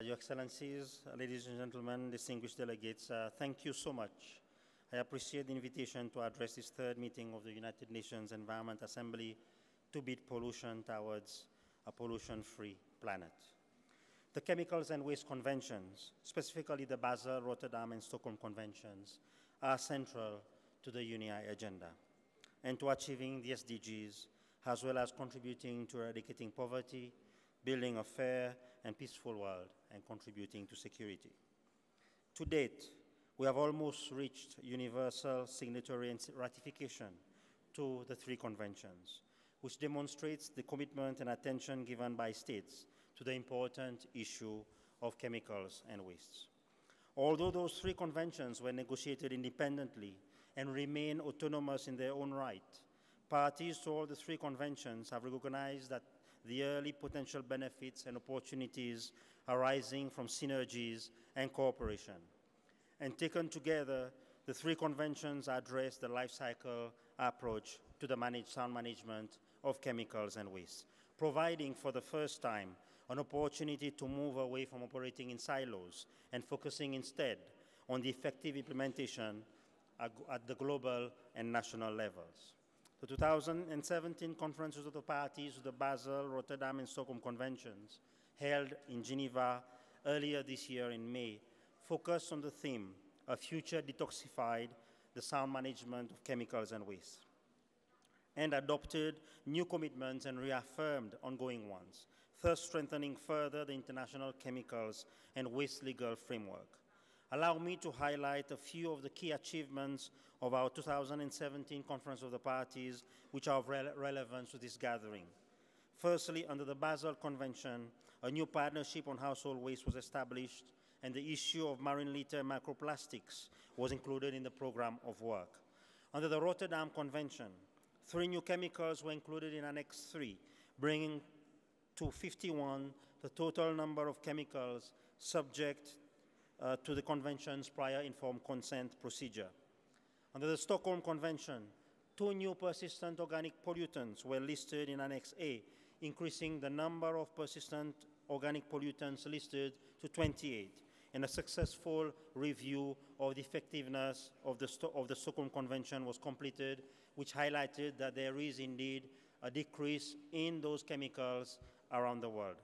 Your Excellencies, ladies and gentlemen, distinguished delegates, thank you so much. I appreciate the invitation to address this third meeting of the United Nations Environment Assembly to beat pollution towards a pollution-free planet. The Chemicals and Waste Conventions, specifically the Basel, Rotterdam, and Stockholm Conventions, are central to the UNI agenda and to achieving the SDGs, as well as contributing to eradicating poverty, building a fair and peaceful world, and contributing to security. To date, we have almost reached universal signatory and ratification to the three conventions, which demonstrates the commitment and attention given by states to the important issue of chemicals and wastes. Although those three conventions were negotiated independently and remain autonomous in their own right, parties to all the three conventions have recognized that the early potential benefits and opportunities arising from synergies and cooperation. And taken together, the three conventions address the life cycle approach to the sound management of chemicals and waste, providing for the first time an opportunity to move away from operating in silos and focusing instead on the effective implementation at the global and national levels. The 2017 conferences of the parties to the Basel, Rotterdam, and Stockholm Conventions, held in Geneva earlier this year in May, focused on the theme, A Future Detoxified, the sound management of chemicals and waste, and adopted new commitments and reaffirmed ongoing ones, thus strengthening further the international chemicals and waste legal framework. Allow me to highlight a few of the key achievements of our 2017 Conference of the Parties, which are of relevance to this gathering. Firstly, under the Basel Convention, a new partnership on household waste was established, and the issue of marine litter microplastics was included in the program of work. Under the Rotterdam Convention, 3 new chemicals were included in Annex 3, bringing to 51 the total number of chemicals subject to the Convention's prior informed consent procedure. Under the Stockholm Convention, 2 new persistent organic pollutants were listed in Annex A, increasing the number of persistent organic pollutants listed to 28, and a successful review of the effectiveness of the Stockholm Convention was completed, which highlighted that there is indeed a decrease in those chemicals around the world.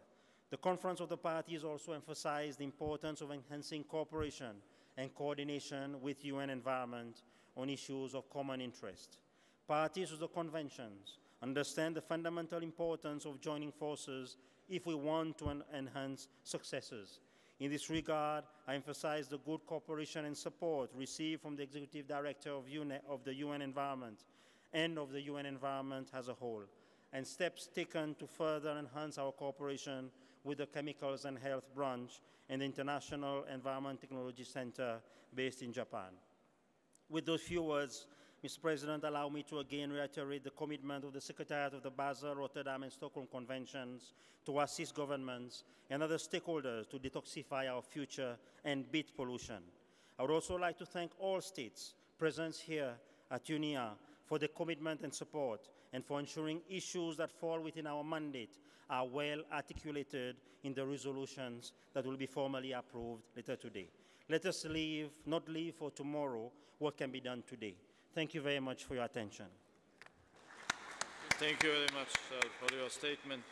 The Conference of the Parties also emphasized the importance of enhancing cooperation and coordination with UN Environment on issues of common interest. Parties to the conventions understand the fundamental importance of joining forces if we want to enhance successes. In this regard, I emphasize the good cooperation and support received from the Executive Director of the UN Environment and of the UN Environment as a whole, and steps taken to further enhance our cooperation with the Chemicals and Health Branch and the International Environment Technology Center based in Japan. With those few words, Mr. President, allow me to again reiterate the commitment of the Secretariat of the Basel, Rotterdam, and Stockholm Conventions to assist governments and other stakeholders to detoxify our future and beat pollution. I would also like to thank all states present here at UNIA for their commitment and support, and for ensuring issues that fall within our mandate are well articulated in the resolutions that will be formally approved later today. Let us not leave for tomorrow what can be done today. Thank you very much for your attention. Thank you very much for your statement.